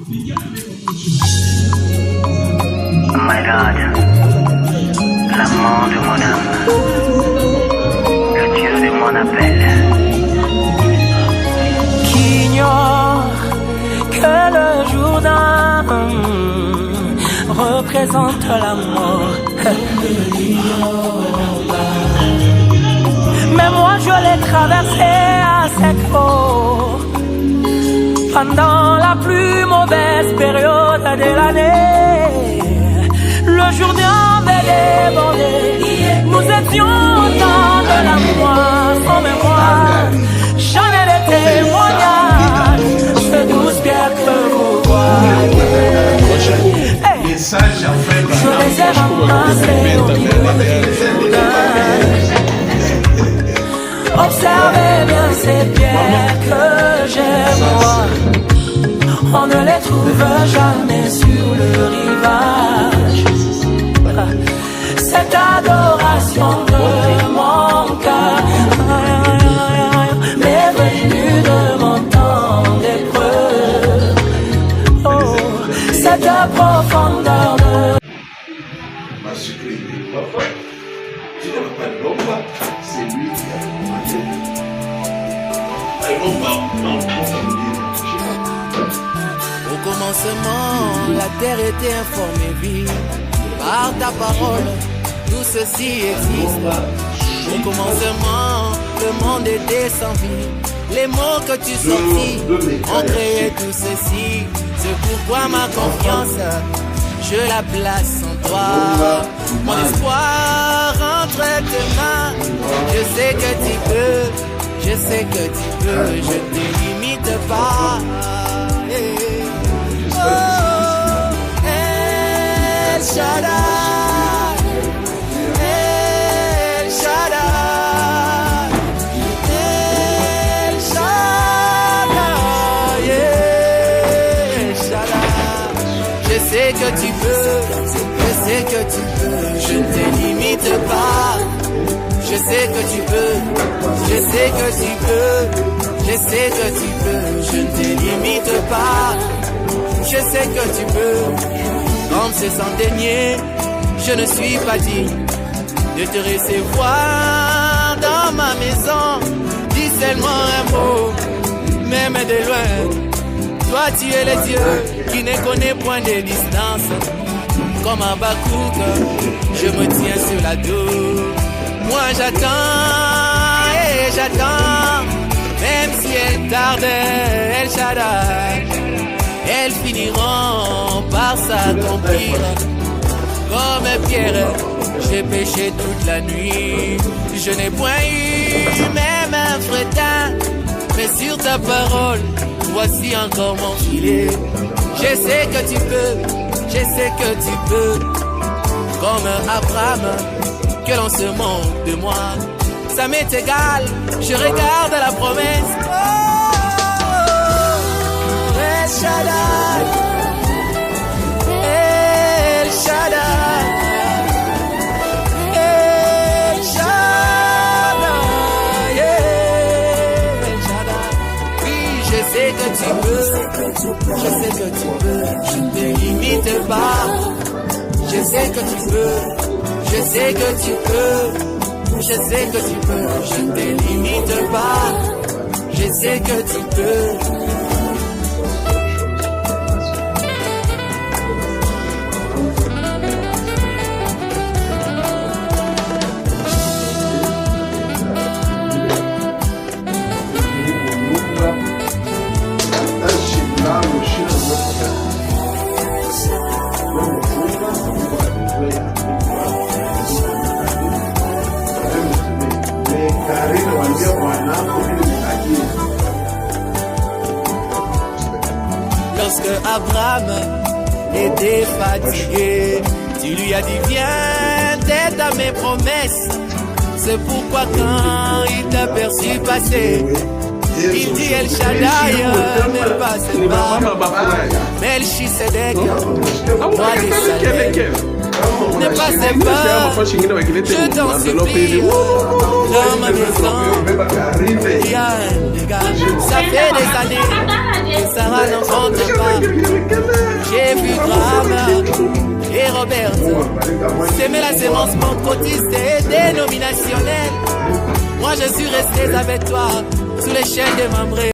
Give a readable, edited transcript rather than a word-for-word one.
My God, l'amour de mon âme, le Dieu de mon appel. Qui ignore que le Jourdain représente la mort. Mais moi je l'ai traversé à sec eau pendant la plus mauvaise période de l'année. Le Jourdain avait débordé. Nous étions au temps de la moisson, mais moi j'en ai des témoignages. Ce douze pierres que vous voyez, hey, je les ai ramassés au milieu du Jourdain. Observez bien ces pierres que j'ai moi. On ne les trouve jamais sur le rivage. Cette adoration de mon cœur m'est venue de mon temps d'épreuve. Oh, cette profondeur de... C'est lui qui a commandé. Au commencement, la terre était informée vie. Par ta parole, tout ceci existe. Au commencement, le monde était sans vie. Les mots que tu sortis ont créé tout ceci. C'est pourquoi ma confiance, je la place en toi. Mon espoir entre tes mains. Je sais que tu peux, je sais que tu peux. Je ne te limite pas. Oh, El Shaddai, El Shaddai, El Shaddai, El Shaddai. Je sais que tu peux, je sais que tu peux. Je ne te limite pas. Je sais que tu peux, je sais que tu peux, je sais que tu peux, je ne te limite pas, je sais que tu peux, comme ce centenier, je ne suis pas digne de te recevoir dans ma maison, dis seulement un mot, même de loin, toi tu es le Dieu qui ne connaît point de distance, comme un Bakouk, je me tiens sur la douce. Moi j'attends et j'attends, même si elle tarde, El Shaddai, elles finiront par s'accomplir. Comme Pierre, j'ai péché toute la nuit, je n'ai point eu même un fretin, mais sur ta parole, voici encore mon filet. Je sais que tu peux, je sais que tu peux, comme Abraham, que l'on se moque de moi, ça m'est égal, je regarde la promesse. Oh, El Shaddai, El Shaddai, El Shaddai, El Shaddai. Oui, je sais que tu peux, je sais que tu peux, je ne te limite pas, je sais que tu peux. Je sais que tu peux, je sais que tu peux, je ne te limite pas, je sais que tu peux. Lorsque Abraham était fatigué, tu lui as dit viens, t'aides à mes promesses. C'est pourquoi quand il t'a perçu passer, il dit El Shaddai ne passe pas. Melchisedec, roi des Salem, ne passez pas, je t'en supplie. Dans ma maison, il y a un dégât. Ça fait des années, Sarah n'en compte pas. J'ai vu Graham et Roberto s'aimer la sémence pancotiste et dénominationnelle. Moi je suis resté avec toi sous les chaînes de Mambré.